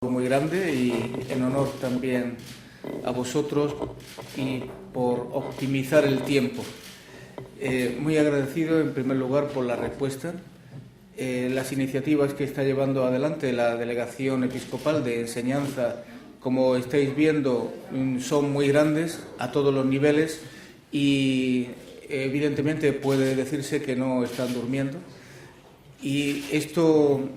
Muy grande y en honor también a vosotros y por optimizar el tiempo. Muy agradecido en primer lugar por la respuesta. Las iniciativas que está llevando adelante la Delegación Episcopal de Enseñanza, como estáis viendo, son muy grandes a todos los niveles y evidentemente puede decirse que no están durmiendo. Y esto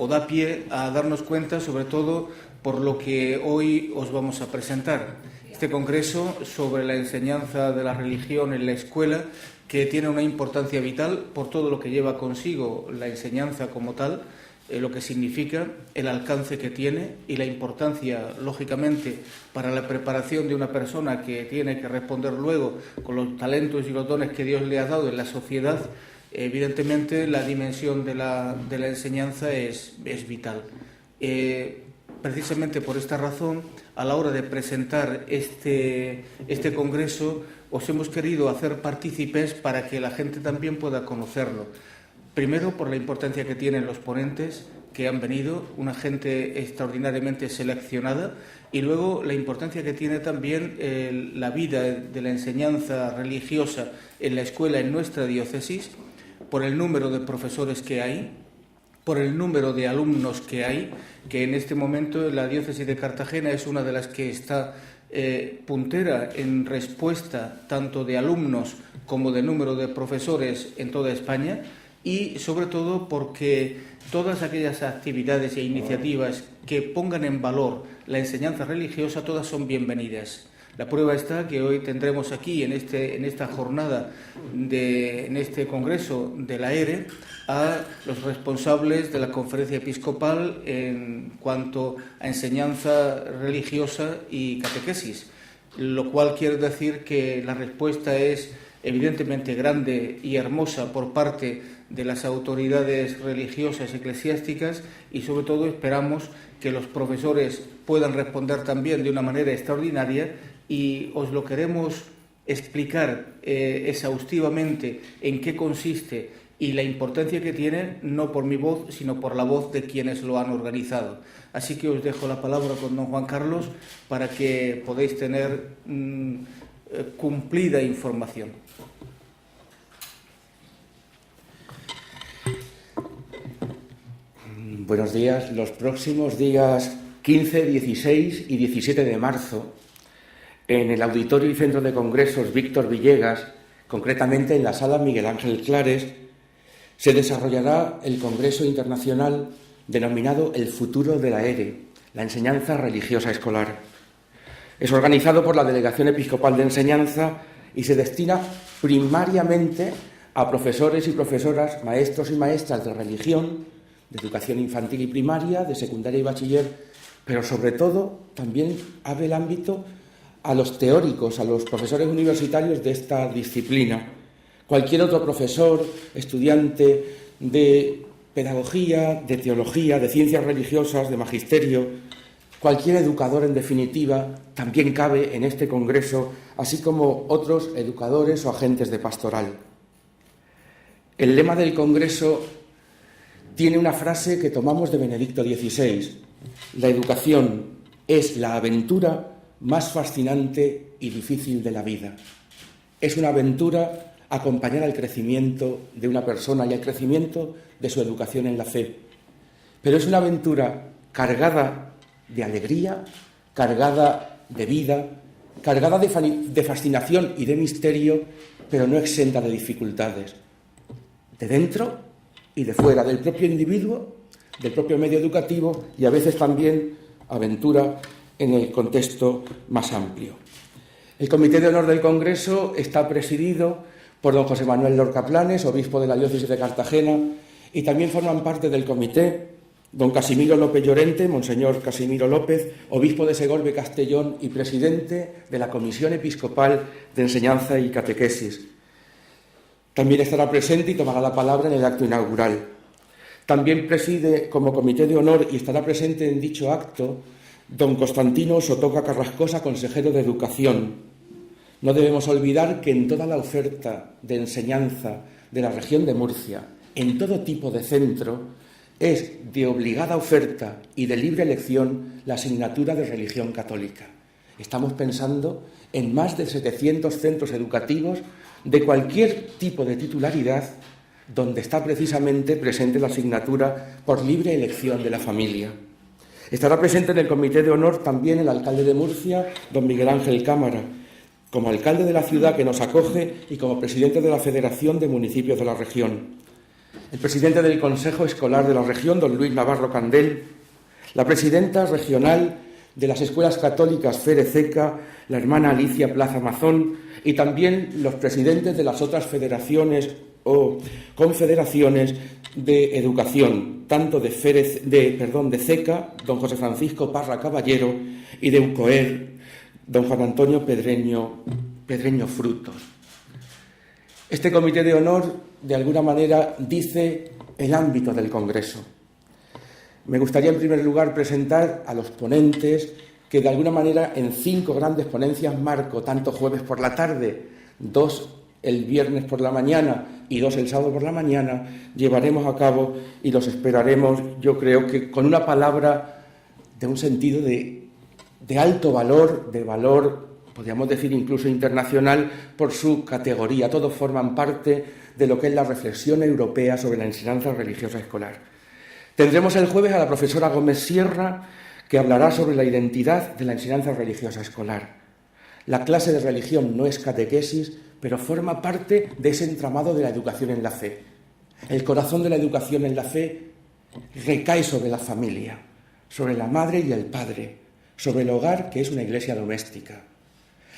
da pie a darnos cuenta, sobre todo, por lo que hoy os vamos a presentar. Este congreso sobre la enseñanza de la religión en la escuela, que tiene una importancia vital por todo lo que lleva consigo la enseñanza como tal, lo que significa, el alcance que tiene y la importancia, lógicamente, para la preparación de una persona que tiene que responder luego con los talentos y los dones que Dios le ha dado en la sociedad. Evidentemente, la dimensión de la enseñanza es vital. Precisamente por esta razón, a la hora de presentar este congreso, os hemos querido hacer partícipes para que la gente también pueda conocerlo. Primero, por la importancia que tienen los ponentes que han venido, una gente extraordinariamente seleccionada, y luego la importancia que tiene también la vida de la enseñanza religiosa en la escuela en nuestra diócesis, por el número de profesores que hay, por el número de alumnos que hay, que en este momento la diócesis de Cartagena es una de las que está puntera en respuesta tanto de alumnos como de número de profesores en toda España, y sobre todo porque todas aquellas actividades e iniciativas que pongan en valor la enseñanza religiosa, todas son bienvenidas. La prueba está que hoy tendremos aquí, en esta jornada, en este congreso de la ERE, a los responsables de la Conferencia Episcopal en cuanto a enseñanza religiosa y catequesis, lo cual quiere decir que la respuesta es evidentemente grande y hermosa por parte de las autoridades religiosas eclesiásticas, y sobre todo esperamos que los profesores puedan responder también de una manera extraordinaria, y os lo queremos explicar exhaustivamente en qué consiste y la importancia que tiene, no por mi voz, sino por la voz de quienes lo han organizado. Así que os dejo la palabra con don Juan Carlos para que podáis tener cumplida información. Buenos días. Los próximos días 15, 16 y 17 de marzo, en el Auditorio y Centro de Congresos Víctor Villegas, concretamente en la Sala Miguel Ángel Clares, se desarrollará el Congreso Internacional denominado El futuro de la ERE, la enseñanza religiosa escolar. Es organizado por la Delegación Episcopal de Enseñanza y se destina primariamente a profesores y profesoras, maestros y maestras de religión, de educación infantil y primaria, de secundaria y bachiller, pero sobre todo también abre el ámbito a los teóricos, a los profesores universitarios de esta disciplina. Cualquier otro profesor, estudiante de pedagogía, de teología, de ciencias religiosas, de magisterio, cualquier educador, en definitiva, también cabe en este congreso, así como otros educadores o agentes de pastoral. El lema del congreso tiene una frase que tomamos de Benedicto XVI: la educación es la aventura más fascinante y difícil de la vida. Es una aventura acompañar al crecimiento de una persona y al crecimiento de su educación en la fe. Pero es una aventura cargada de alegría, cargada de vida, cargada de fascinación y de misterio, pero no exenta de dificultades, de dentro y de fuera, del propio individuo, del propio medio educativo, y a veces también aventura en el contexto más amplio. El Comité de Honor del Congreso está presidido por don José Manuel Lorca Planes, obispo de la diócesis de Cartagena, y también forman parte del comité don Casimiro López Llorente, monseñor Casimiro López, obispo de Segorbe Castellón y presidente de la Comisión Episcopal de Enseñanza y Catequesis. También estará presente y tomará la palabra en el acto inaugural. También preside como comité de honor y estará presente en dicho acto don Constantino Sotoca Carrascosa, consejero de Educación. No debemos olvidar que en toda la oferta de enseñanza de la región de Murcia, en todo tipo de centro, es de obligada oferta y de libre elección la asignatura de religión católica. Estamos pensando en más de 700 centros educativos de cualquier tipo de titularidad donde está precisamente presente la asignatura por libre elección de la familia. Estará presente en el Comité de Honor también el alcalde de Murcia, don Miguel Ángel Cámara, como alcalde de la ciudad que nos acoge y como presidente de la Federación de Municipios de la región. El presidente del Consejo Escolar de la región, don Luis Navarro Candel, la presidenta regional de las escuelas católicas Ferececa, la hermana Alicia Plaza Mazón, y también los presidentes de las otras federaciones o confederaciones de educación, tanto de CECA, don José Francisco Parra Caballero, y de UCOER, don Juan Antonio Pedreño Frutos. Este comité de honor, de alguna manera, dice el ámbito del Congreso. Me gustaría, en primer lugar, presentar a los ponentes que, de alguna manera, en 5 grandes ponencias marco, tanto jueves por la tarde, 2 el viernes por la mañana y 2 el sábado por la mañana, llevaremos a cabo y los esperaremos, yo creo que con una palabra de un sentido de alto valor, de valor, podríamos decir incluso internacional, por su categoría. Todos forman parte de lo que es la reflexión europea sobre la enseñanza religiosa escolar. Tendremos el jueves a la profesora Gómez Sierra, que hablará sobre la identidad de la enseñanza religiosa escolar. La clase de religión no es catequesis, pero forma parte de ese entramado de la educación en la fe. El corazón de la educación en la fe recae sobre la familia, sobre la madre y el padre, sobre el hogar, que es una iglesia doméstica.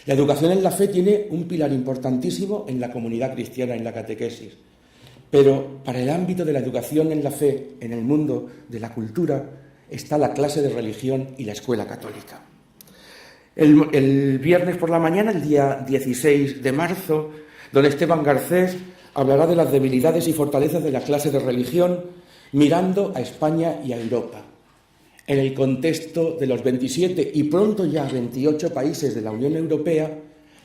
La educación en la fe tiene un pilar importantísimo en la comunidad cristiana, en la catequesis. Pero para el ámbito de la educación en la fe, en el mundo de la cultura, está la clase de religión y la escuela católica. El viernes por la mañana, el día 16 de marzo, don Esteban Garcés hablará de las debilidades y fortalezas de la clase de religión mirando a España y a Europa. En el contexto de los 27 y pronto ya 28 países de la Unión Europea,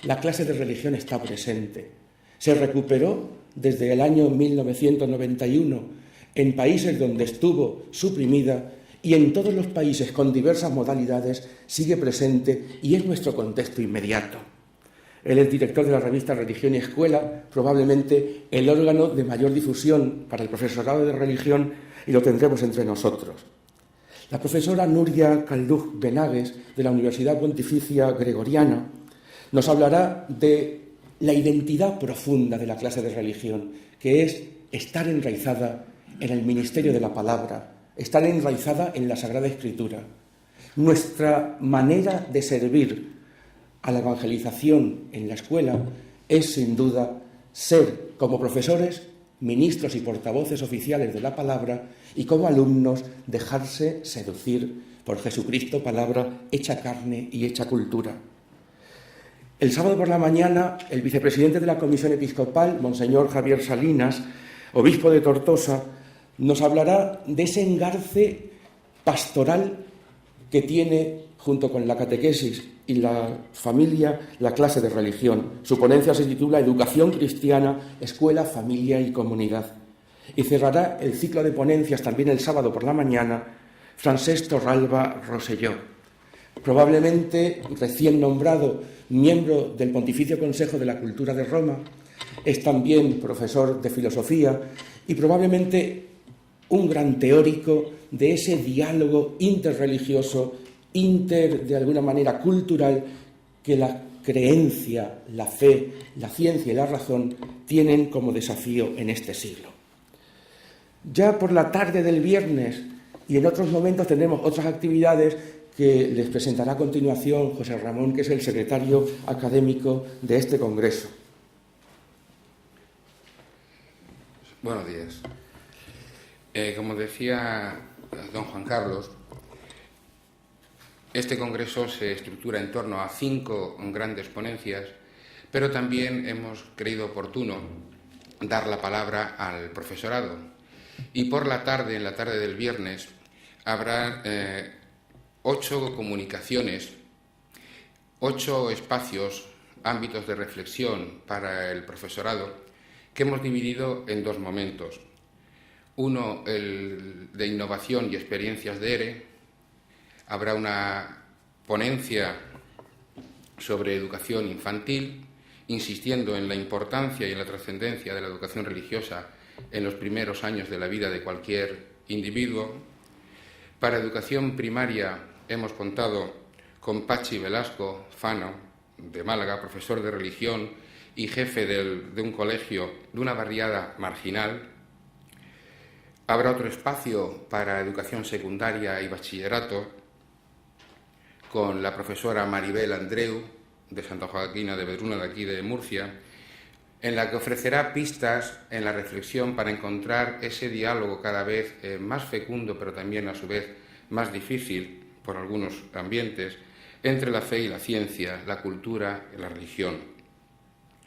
la clase de religión está presente. Se recuperó desde el año 1991 en países donde estuvo suprimida y en todos los países con diversas modalidades sigue presente y es nuestro contexto inmediato. Él es director de la revista Religión y Escuela, probablemente el órgano de mayor difusión para el profesorado de religión, y lo tendremos entre nosotros. La profesora Núria Calduch Benagues, de la Universidad Pontificia Gregoriana, nos hablará de la identidad profunda de la clase de religión, que es estar enraizada en el ministerio de la palabra, estar enraizada en la Sagrada Escritura. Nuestra manera de servir a la evangelización en la escuela es, sin duda, ser, como profesores, ministros y portavoces oficiales de la palabra, y como alumnos dejarse seducir por Jesucristo, palabra hecha carne y hecha cultura. El sábado por la mañana, el vicepresidente de la Comisión Episcopal, Monseñor Javier Salinas, obispo de Tortosa, nos hablará de ese engarce pastoral que tiene, junto con la catequesis y la familia, la clase de religión. Su ponencia se titula Educación cristiana, escuela, familia y comunidad. Y cerrará el ciclo de ponencias también el sábado por la mañana Francesc Torralba Rosselló, probablemente recién nombrado miembro del Pontificio Consejo de la Cultura de Roma, es también profesor de filosofía y probablemente un gran teórico de ese diálogo interreligioso, de alguna manera cultural, que la creencia, la fe, la ciencia y la razón tienen como desafío en este siglo. Ya por la tarde del viernes y en otros momentos tendremos otras actividades que les presentará a continuación José Ramón, que es el secretario académico de este congreso. Buenos días. Como decía don Juan Carlos, este congreso se estructura en torno a 5 grandes ponencias, pero también hemos creído oportuno dar la palabra al profesorado. Y por la tarde, en la tarde del viernes, habrá 8 comunicaciones, 8 espacios, ámbitos de reflexión para el profesorado, que hemos dividido en 2 momentos. Uno, el de innovación y experiencias de ERE. Habrá una ponencia sobre educación infantil, insistiendo en la importancia y en la trascendencia de la educación religiosa en los primeros años de la vida de cualquier individuo. Para educación primaria hemos contado con Pachi Velasco Fano, de Málaga, profesor de religión y jefe de un colegio de una barriada marginal. Habrá otro espacio para educación secundaria y bachillerato con la profesora Maribel Andreu, de Santa Joaquina de Vedruna, de aquí de Murcia, en la que ofrecerá pistas en la reflexión para encontrar ese diálogo cada vez más fecundo, pero también a su vez más difícil por algunos ambientes, entre la fe y la ciencia, la cultura y la religión.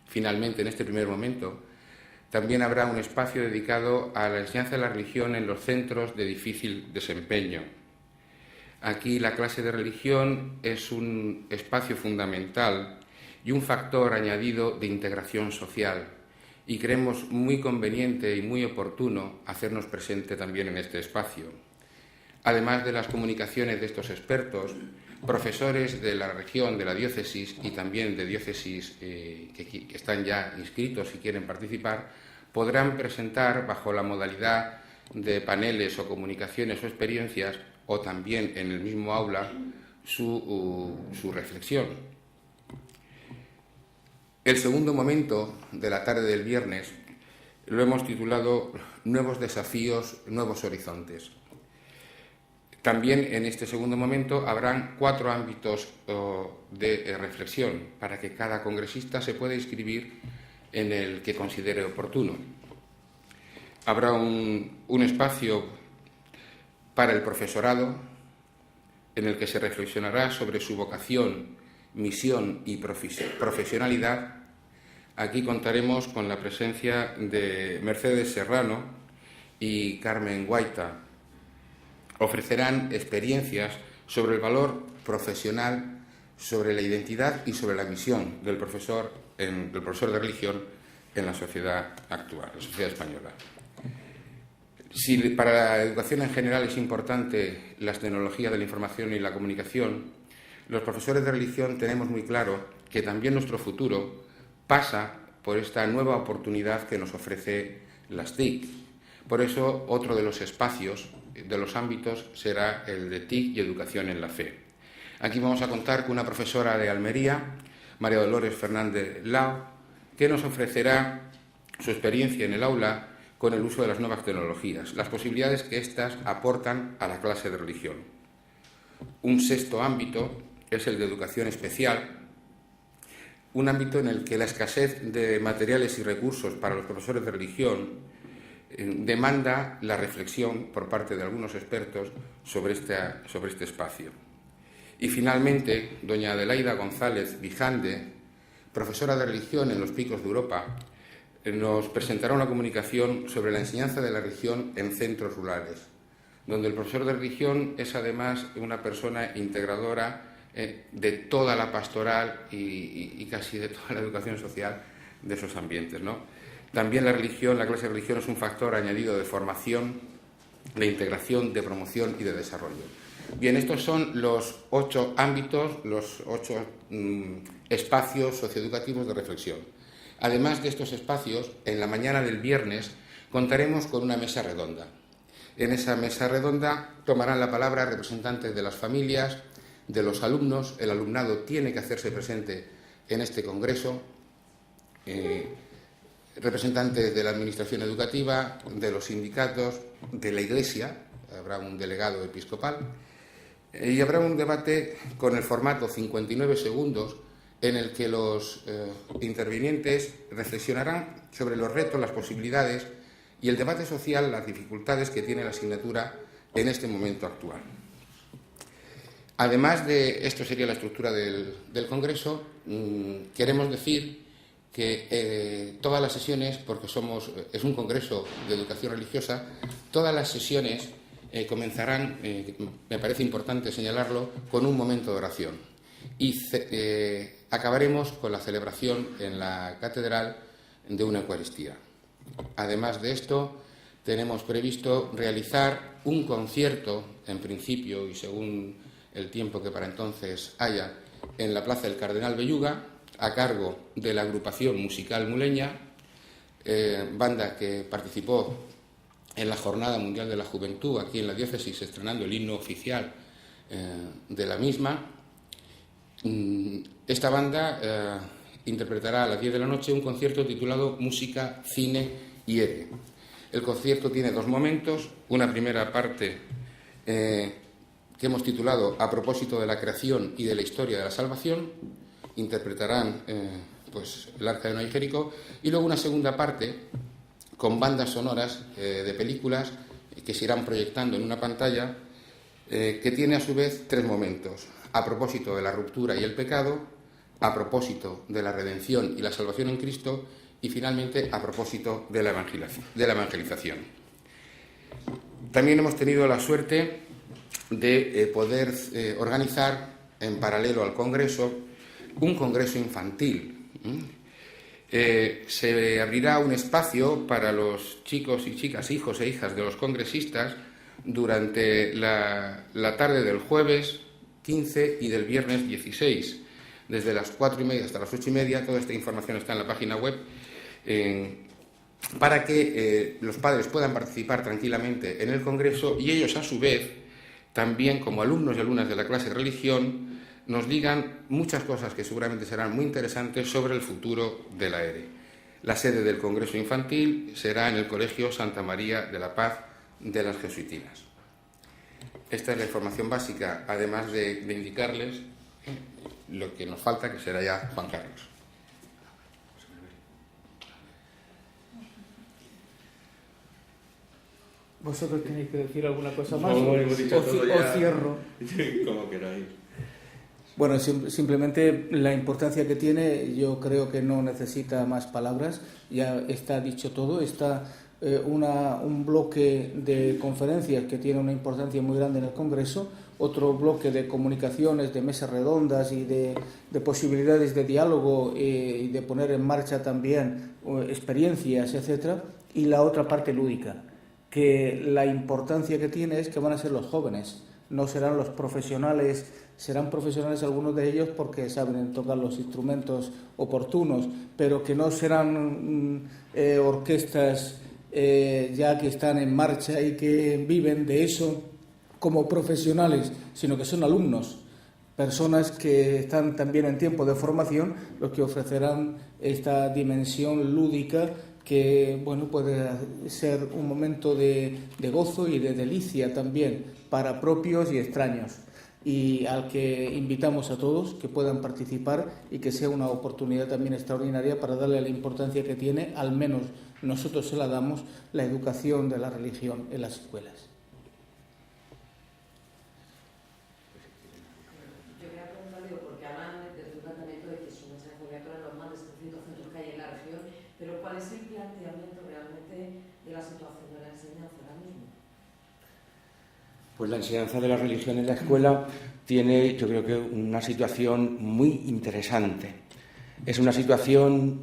Finalmente, en este primer momento, también habrá un espacio dedicado a la enseñanza de la religión en los centros de difícil desempeño. Aquí la clase de religión es un espacio fundamental y un factor añadido de integración social, y creemos muy conveniente y muy oportuno hacernos presente también en este espacio. Además de las comunicaciones de estos expertos, profesores de la región, de la diócesis y también de diócesis que están ya inscritos y quieren participar, podrán presentar bajo la modalidad de paneles o comunicaciones o experiencias, o también en el mismo aula, su reflexión. El segundo momento de la tarde del viernes lo hemos titulado Nuevos desafíos, nuevos horizontes. También en este segundo momento habrán 4 ámbitos de reflexión para que cada congresista se pueda inscribir en el que considere oportuno. Habrá un espacio para el profesorado, en el que se reflexionará sobre su vocación, misión y profesionalidad. Aquí contaremos con la presencia de Mercedes Serrano y Carmen Guaita. Ofrecerán experiencias sobre el valor profesional, sobre la identidad y sobre la misión del profesor de religión en la sociedad actual, la sociedad española. Si para la educación en general es importante las tecnologías de la información y la comunicación, los profesores de religión tenemos muy claro que también nuestro futuro pasa por esta nueva oportunidad que nos ofrece las TIC. Por eso, otro de los espacios, de los ámbitos, será el de TIC y educación en la fe. Aquí vamos a contar con una profesora de Almería, María Dolores Fernández Lao, que nos ofrecerá su experiencia en el aula con el uso de las nuevas tecnologías, las posibilidades que éstas aportan a la clase de religión. Un sexto ámbito es el de educación especial, un ámbito en el que la escasez de materiales y recursos para los profesores de religión demanda la reflexión por parte de algunos expertos sobre este espacio. Y finalmente, doña Adelaida González Vijande, profesora de religión en los Picos de Europa, nos presentará una comunicación sobre la enseñanza de la religión en centros rurales, donde el profesor de religión es además una persona integradora de toda la pastoral y casi de toda la educación social de esos ambientes, ¿no? También la clase de religión es un factor añadido de formación, de integración, de promoción y de desarrollo. Bien, estos son los 8 ámbitos, los 8 espacios socioeducativos de reflexión. Además de estos espacios, en la mañana del viernes contaremos con una mesa redonda. En esa mesa redonda tomarán la palabra representantes de las familias, de los alumnos. El alumnado tiene que hacerse presente en este congreso, representantes de la administración educativa, de los sindicatos, de la Iglesia, habrá un delegado episcopal, y habrá un debate con el formato 59 segundos, en el que los intervinientes reflexionarán sobre los retos, las posibilidades y el debate social, las dificultades que tiene la asignatura en este momento actual. Además de esto sería la estructura del Congreso, queremos decir que todas las sesiones, porque es un Congreso de Educación Religiosa, todas las sesiones comenzarán, me parece importante señalarlo, con un momento de oración. Y acabaremos con la celebración en la catedral de una Eucaristía. Además de esto, tenemos previsto realizar un concierto, en principio y según el tiempo que para entonces haya, en la Plaza del Cardenal Belluga, a cargo de la agrupación musical Muleña, banda que participó en la Jornada Mundial de la Juventud aquí en la diócesis, estrenando el himno oficial de la misma. Esta banda interpretará a las 10 de la noche un concierto titulado Música, Cine y Ere. El concierto tiene dos momentos, una primera parte que hemos titulado A propósito de la creación y de la historia de la salvación. Interpretarán el Arca de Noé y Jericó, y luego una segunda parte con bandas sonoras de películas que se irán proyectando en una pantalla que tiene a su vez tres momentos: a propósito de la ruptura y el pecado, a propósito de la redención y la salvación en Cristo, y finalmente a propósito de la evangelización. También hemos tenido la suerte de poder organizar en paralelo al Congreso un Congreso infantil. Se abrirá un espacio para los chicos y chicas, hijos e hijas de los congresistas durante la tarde del jueves 15 y del viernes 16, desde las 4:30 hasta las 8:30. Toda esta información está en la página web, para que los padres puedan participar tranquilamente en el Congreso y ellos, a su vez, también como alumnos y alumnas de la clase de religión, nos digan muchas cosas que seguramente serán muy interesantes sobre el futuro de la ERE. La sede del Congreso Infantil será en el Colegio Santa María de la Paz de las Jesuitinas. Esta es la información básica, además de indicarles lo que nos falta, que será ya Juan Carlos. ¿Vosotros tenéis que decir alguna cosa más? No, hemos dicho todo ya. O cierro. Como queráis. Bueno, simplemente la importancia que tiene, yo creo que no necesita más palabras, ya está dicho todo. Está un bloque de conferencias que tiene una importancia muy grande en el Congreso, otro bloque de comunicaciones, de mesas redondas y de posibilidades de diálogo y de poner en marcha también experiencias, etcétera, y la otra parte lúdica, que la importancia que tiene es que van a ser los jóvenes, no serán los profesionales. Serán profesionales algunos de ellos porque saben tocar los instrumentos oportunos, pero que no serán orquestas ya que están en marcha y que viven de eso como profesionales, sino que son alumnos, personas que están también en tiempo de formación, los que ofrecerán esta dimensión lúdica que, bueno, puede ser un momento de gozo y de delicia también para propios y extraños, y al que invitamos a todos que puedan participar y que sea una oportunidad también extraordinaria para darle la importancia que tiene, al menos nosotros se la damos, la educación de la religión en las escuelas. Yo quería preguntar, porque hablan desde un tratamiento de que es un mensaje obligatorio en los más de 700 centros que hay en la región, pero ¿cuál es el planteamiento realmente de la situación de la enseñanza ahora mismo? Pues la enseñanza de la religión en la escuela tiene, yo creo que, una situación muy interesante. Es una situación,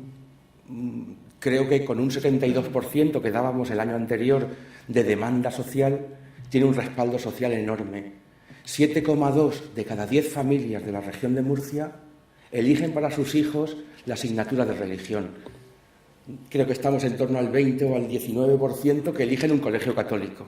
creo que con un 72% que dábamos el año anterior de demanda social, tiene un respaldo social enorme. 7,2 de cada 10 familias de la región de Murcia eligen para sus hijos la asignatura de religión. Creo que estamos en torno al 20 o al 19% que eligen un colegio católico.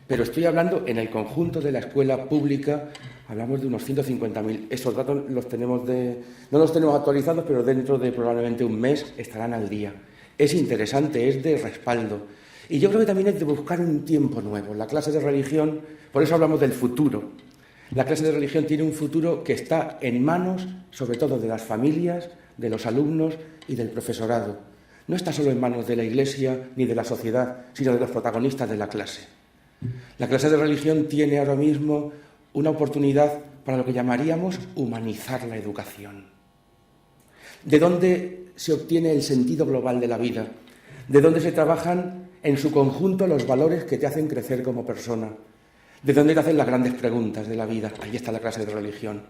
Pero estoy hablando en el conjunto de la escuela pública, hablamos de unos 150.000. Esos datos los tenemos no los tenemos actualizados, pero dentro de probablemente un mes estarán al día. Es interesante, es de respaldo. Y yo creo que también es de buscar un tiempo nuevo. La clase de religión, por eso hablamos del futuro. La clase de religión tiene un futuro que está en manos, sobre todo, de las familias, de los alumnos y del profesorado. No está solo en manos de la Iglesia ni de la sociedad, sino de los protagonistas de la clase. La clase de religión tiene ahora mismo una oportunidad para lo que llamaríamos humanizar la educación. ¿De dónde se obtiene el sentido global de la vida? ¿De dónde se trabajan en su conjunto los valores que te hacen crecer como persona? ¿De dónde te hacen las grandes preguntas de la vida? Ahí está la clase de religión.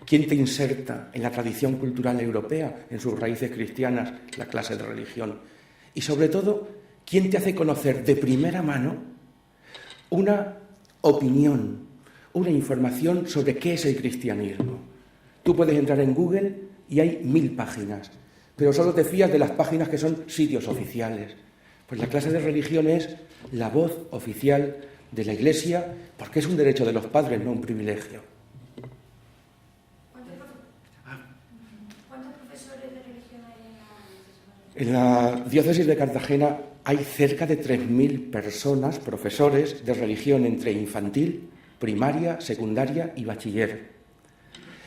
¿Quién te inserta en la tradición cultural europea, en sus raíces cristianas? La clase de religión. Y sobre todo, ¿quién te hace conocer de primera mano una opinión, una información sobre qué es el cristianismo? Tú puedes entrar en Google y hay 1000 páginas, pero solo te fías de las páginas que son sitios oficiales. Pues la clase de religión es la voz oficial de la Iglesia, porque es un derecho de los padres, no un privilegio. ¿Cuántos profesores de religión hay En la diócesis de Cartagena hay cerca de 3000 personas, profesores de religión entre infantil, primaria, secundaria y bachiller.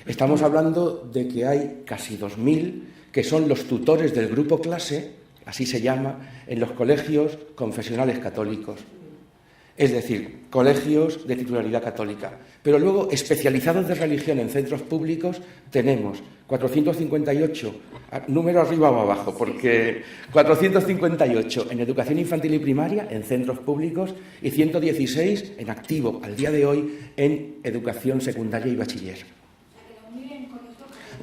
Estamos hablando de que hay casi 2000 que son los tutores del grupo clase, así se llama, en los colegios confesionales católicos. Es decir, colegios de titularidad católica. Pero luego, especializados de religión en centros públicos, tenemos 458, número arriba o abajo, porque 458 en educación infantil y primaria, en centros públicos, y 116 en activo, al día de hoy, en educación secundaria y bachiller.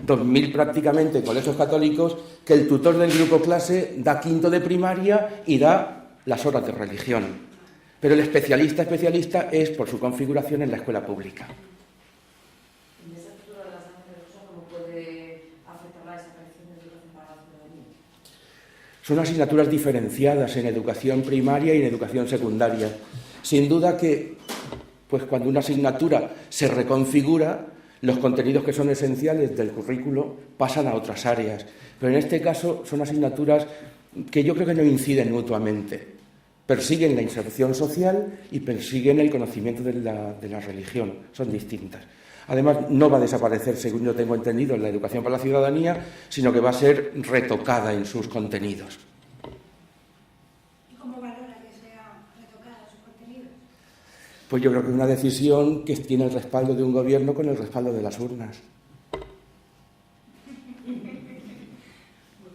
2000 prácticamente colegios católicos, que el tutor del grupo clase da quinto de primaria y da las horas de religión. Pero el especialista es por su configuración en la escuela pública. En esa estructura de la sangre rosa, ¿cómo puede afectar la desaparición de educación para la ciudadanía? Son asignaturas diferenciadas en educación primaria y en educación secundaria. Sin duda que, pues cuando una asignatura se reconfigura, los contenidos que son esenciales del currículo pasan a otras áreas. Pero en este caso son asignaturas que yo creo que no inciden mutuamente. Persiguen la inserción social y persiguen el conocimiento de la religión. Son distintas. Además, no va a desaparecer, según yo tengo entendido, en la educación para la ciudadanía, sino que va a ser retocada en sus contenidos. ¿Y cómo valora que sea retocada sus contenidos? Pues yo creo que es una decisión que tiene el respaldo de un gobierno con el respaldo de las urnas.